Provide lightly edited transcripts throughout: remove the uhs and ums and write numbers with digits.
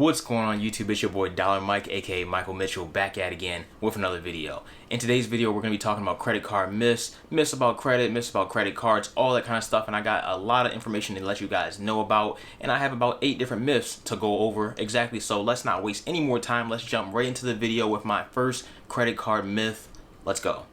What's going on YouTube? It's your boy Dollar Mike, aka Michael Mitchell, back at again with another video. In today's video, we're going to be talking about credit card myths about credit, myths about credit cards, all that kind of stuff. And I got a lot of information to let you guys know about. And I have about 8 different myths to go over exactly. So let's not waste any more time. Let's jump right into the video with my first credit card myth. Let's go.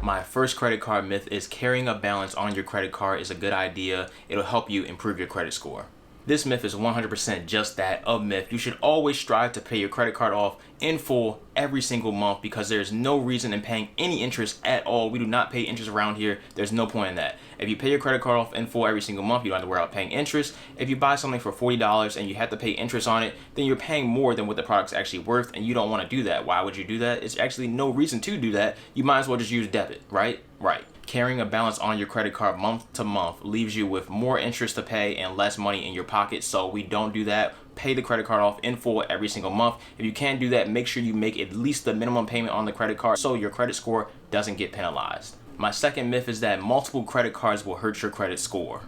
My first credit card myth is carrying a balance on your credit card is a good idea. It'll help you improve your credit score. This myth is 100% just that, a myth. You should always strive to pay your credit card off in full every single month because there's no reason in paying any interest at all. We do not pay interest around here. There's no point in that. If you pay your credit card off in full every single month, you don't have to worry about paying interest. If you buy something for $40 and you have to pay interest on it, then you're paying more than what the product's actually worth, and you don't want to do that. Why would you do that? It's actually no reason to do that. You might as well just use debit, right? Right. Carrying a balance on your credit card month to month leaves you with more interest to pay and less money in your pocket, so we don't do that. Pay the credit card off in full every single month. If you can't do that, make sure you make at least the minimum payment on the credit card so your credit score doesn't get penalized. My second myth is that multiple credit cards will hurt your credit score.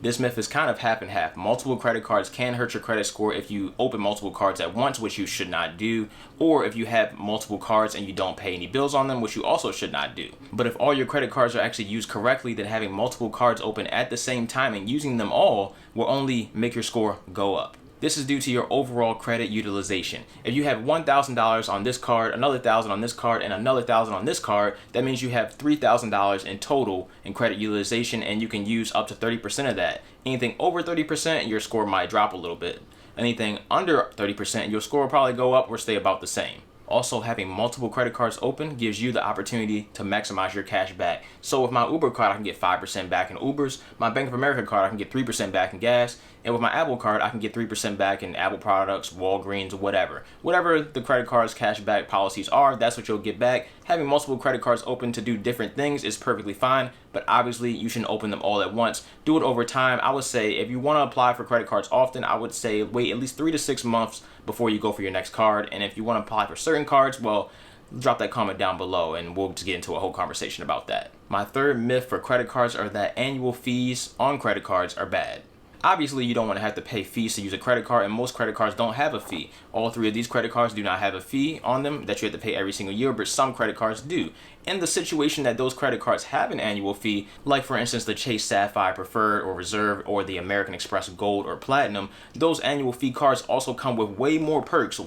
This myth is kind of half and half. Multiple credit cards can hurt your credit score if you open multiple cards at once, which you should not do, or if you have multiple cards and you don't pay any bills on them, which you also should not do. But if all your credit cards are actually used correctly, then having multiple cards open at the same time and using them all will only make your score go up. This is due to your overall credit utilization. If you have $1,000 on this card, another $1,000 on this card, and another $1,000 on this card, that means you have $3,000 in total in credit utilization, and you can use up to 30% of that. Anything over 30%, your score might drop a little bit. Anything under 30%, your score will probably go up or stay about the same. Also, having multiple credit cards open gives you the opportunity to maximize your cash back. So with my Uber card, I can get 5% back in Ubers. My Bank of America card, I can get 3% back in gas. And with my Apple card, I can get 3% back in Apple products, Walgreens, whatever. Whatever the credit card's cash back policies are, that's what you'll get back. Having multiple credit cards open to do different things is perfectly fine, but obviously you shouldn't open them all at once. Do it over time. I would say if you want to apply for credit cards often, I would say wait at least 3 to 6 months before you go for your next card. And if you want to apply for certain cards, well, drop that comment down below and we'll just get into a whole conversation about that. My third myth for credit cards are that annual fees on credit cards are bad. Obviously, you don't want to have to pay fees to use a credit card, and most credit cards don't have a fee. All 3 of these credit cards do not have a fee on them that you have to pay every single year, but some credit cards do. In the situation that those credit cards have an annual fee, like for instance the Chase Sapphire Preferred or Reserve or the American Express Gold or Platinum, those annual fee cards also come with way more perks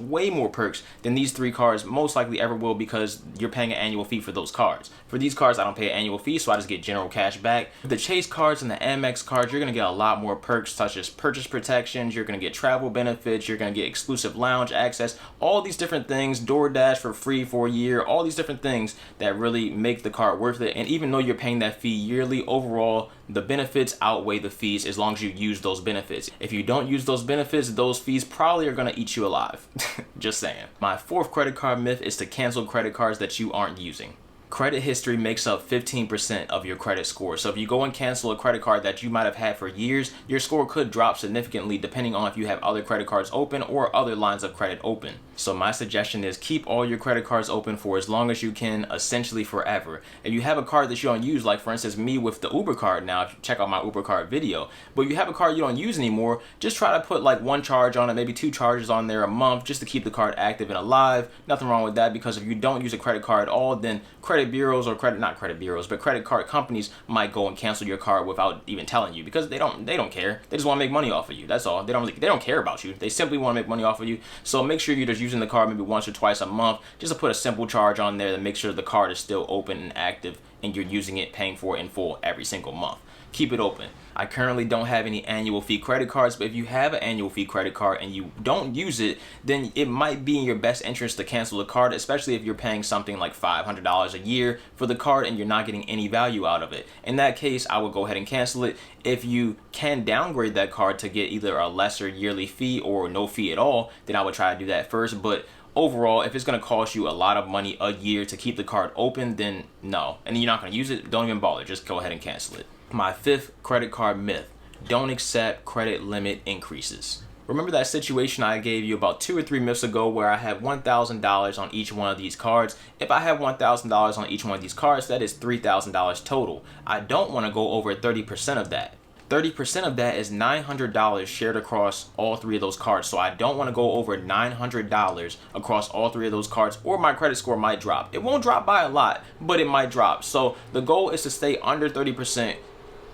than these 3 cards most likely ever will, because you're paying an annual fee for those cards. For these cards, I don't pay an annual fee, so I just get general cash back. The Chase cards and the Amex cards, you're going to get a lot more perks such as purchase protections, you're going to get travel benefits, you're going to get exclusive lounge access, all these different things, DoorDash for free for a year, all these different things that really make the card worth it. And even though you're paying that fee yearly, overall the benefits outweigh the fees as long as you use those benefits. If you don't use those benefits, those fees probably are going to eat you alive. Just saying. My fourth credit card myth is to cancel credit cards that you aren't using. Credit history makes up 15% of your credit score. So if you go and cancel a credit card that you might have had for years, your score could drop significantly depending on if you have other credit cards open or other lines of credit open. So my suggestion is keep all your credit cards open for as long as you can, essentially forever. If you have a card that you don't use, like for instance me with the Uber card now, if you check out my Uber card video, but if you have a card you don't use anymore, just try to put like 1 charge on it, maybe 2 charges on there a month just to keep the card active and alive. Nothing wrong with that, because if you don't use a credit card at all, then credit bureaus or not credit bureaus, but credit card companies might go and cancel your card without even telling you, because they don't care. They just want to make money off of you. That's all. They don't care about you. They simply want to make money off of you. So make sure you're just using the card maybe once or twice a month, just to put a simple charge on there to make sure the card is still open and active and you're using it, paying for it in full every single month. Keep it open. I currently don't have any annual fee credit cards, but if you have an annual fee credit card and you don't use it, then it might be in your best interest to cancel the card, especially if you're paying something like $500 a year for the card and you're not getting any value out of it. In that case, I would go ahead and cancel it. If you can downgrade that card to get either a lesser yearly fee or no fee at all, then I would try to do that first. But overall, if it's going to cost you a lot of money a year to keep the card open, then no. And you're not going to use it, don't even bother. Just go ahead and cancel it. My fifth credit card myth: don't accept credit limit increases. Remember that situation I gave you about 2 or 3 myths ago where I had $1,000 on each one of these cards? If I have $1,000 on each one of these cards, that is $3,000 total. I don't want to go over 30% of that. 30% of that is $900 shared across all 3 of those cards. So I don't want to go over $900 across all 3 of those cards, or my credit score might drop. It won't drop by a lot, but it might drop. So the goal is to stay under 30%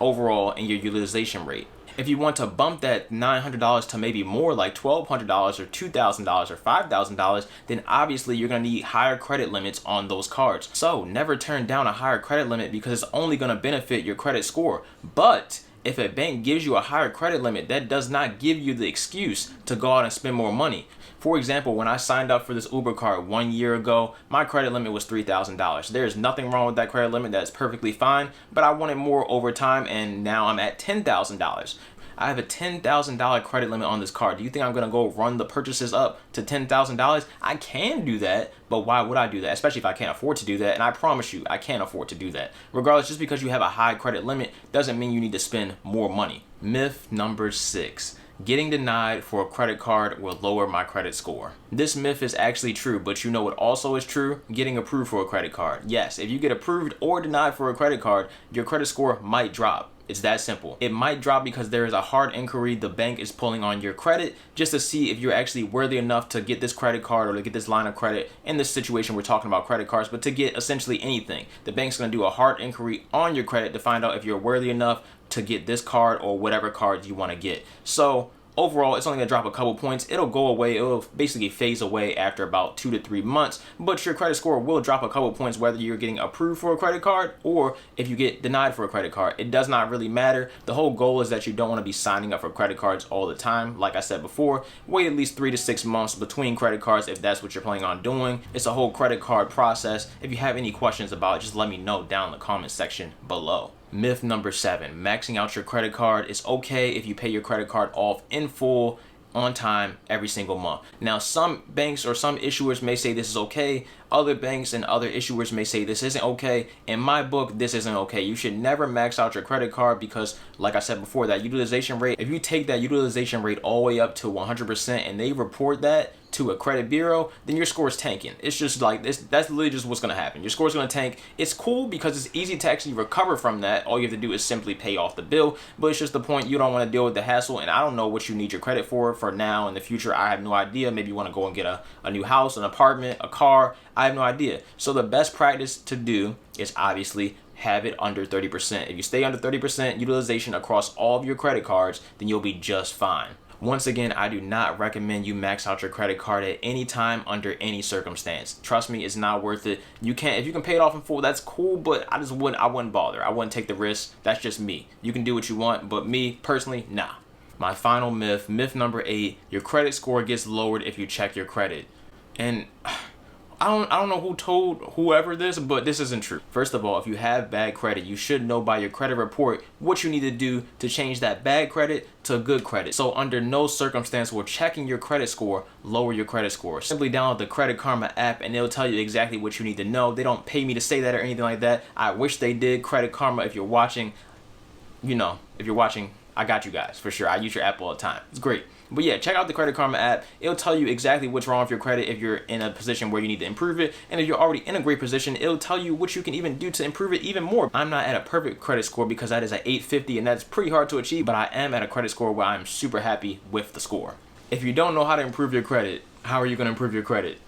overall in your utilization rate. If you want to bump that $900 to maybe more, like $1,200 or $2,000 or $5,000, then obviously you're going to need higher credit limits on those cards. So never turn down a higher credit limit because it's only going to benefit your credit score. But if a bank gives you a higher credit limit, that does not give you the excuse to go out and spend more money. For example, when I signed up for this Uber card 1 year ago, my credit limit was $3,000. There's nothing wrong with that credit limit. That's perfectly fine, but I wanted more over time, and now I'm at $10,000. I have a $10,000 credit limit on this card. Do you think I'm going to go run the purchases up to $10,000? I can do that, but why would I do that? Especially if I can't afford to do that, and I promise you, I can't afford to do that. Regardless, just because you have a high credit limit doesn't mean you need to spend more money. Myth number 6. Getting denied for a credit card will lower my credit score. This myth is actually true, but you know what also is true? Getting approved for a credit card. Yes, if you get approved or denied for a credit card, your credit score might drop. It's that simple. It might drop because there is a hard inquiry the bank is pulling on your credit just to see if you're actually worthy enough to get this credit card or to get this line of credit. In this situation, we're talking about credit cards, but to get essentially anything. The bank's going to do a hard inquiry on your credit to find out if you're worthy enough to get this card or whatever card you want to get. So overall, it's only going to drop a couple points. It'll go away. It'll basically phase away after about 2 to 3 months, but your credit score will drop a couple points whether you're getting approved for a credit card or if you get denied for a credit card. It does not really matter. The whole goal is that you don't want to be signing up for credit cards all the time. Like I said before, wait at least 3 to 6 months between credit cards if that's what you're planning on doing. It's a whole credit card process. If you have any questions about it, just let me know down in the comment section below. Myth number 7, maxing out your credit card is okay if you pay your credit card off in full on time every single month. Now, some banks or some issuers may say this is okay. Other banks and other issuers may say this isn't okay. In my book, this isn't okay. You should never max out your credit card because, like I said before, that utilization rate, if you take that utilization rate all the way up to 100% and they report that to a credit bureau, then your score is tanking. It's just like this. That's literally just what's going to happen. Your score is going to tank. It's cool because it's easy to actually recover from that. All you have to do is simply pay off the bill, but it's just the point you don't want to deal with the hassle. And I don't know what you need your credit for now. In the future, I have no idea. Maybe you want to go and get a new house, an apartment, a car. I have no idea. So the best practice to do is obviously have it under 30%. If you stay under 30% utilization across all of your credit cards, then you'll be just fine. Once again, I do not recommend you max out your credit card at any time under any circumstance. Trust me, it's not worth it. If you can pay it off in full, that's cool, but I wouldn't bother. I wouldn't take the risk. That's just me. You can do what you want, but me personally, nah. My final myth, myth number 8, your credit score gets lowered if you check your credit. And I don't know who told whoever this, but this isn't true. First of all, if you have bad credit, you should know by your credit report what you need to do to change that bad credit to good credit. So under no circumstance will checking your credit score lower your credit score. Simply download the Credit Karma app and it'll tell you exactly what you need to know. They don't pay me to say that or anything like that. I wish they did. Credit Karma, if you're watching, I got you guys for sure. I use your app all the time. It's great. But yeah, check out the Credit Karma app. It'll tell you exactly what's wrong with your credit if you're in a position where you need to improve it. And if you're already in a great position, it'll tell you what you can even do to improve it even more. I'm not at a perfect credit score because that is an 850 and that's pretty hard to achieve, but I am at a credit score where I'm super happy with the score. If you don't know how to improve your credit, how are you going to improve your credit?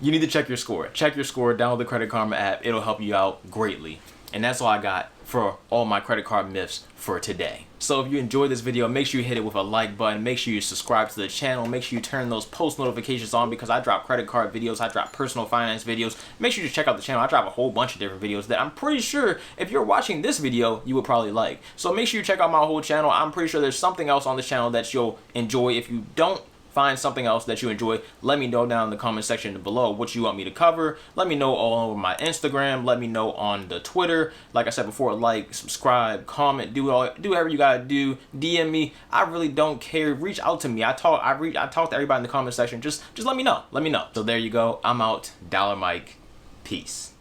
You need to check your score. Check your score, download the Credit Karma app. It'll help you out greatly. And that's all I got for all my credit card myths for today. So if you enjoyed this video, make sure you hit it with a like button. Make sure you subscribe to the channel. Make sure you turn those post notifications on because I drop credit card videos. I drop personal finance videos. Make sure you check out the channel. I drop a whole bunch of different videos that I'm pretty sure if you're watching this video, you would probably like. So make sure you check out my whole channel. I'm pretty sure there's something else on this channel that you'll enjoy. If you don't find something else that you enjoy, let me know down in the comment section below what you want me to cover. Let me know all over my Instagram. Let me know on the Twitter. Like I said before, like, subscribe, comment, do whatever you gotta do. DM me. I really don't care. Reach out to me. I talk to everybody in the comment section. Just let me know. Let me know. So there you go. I'm out. Dollar Mike. Peace.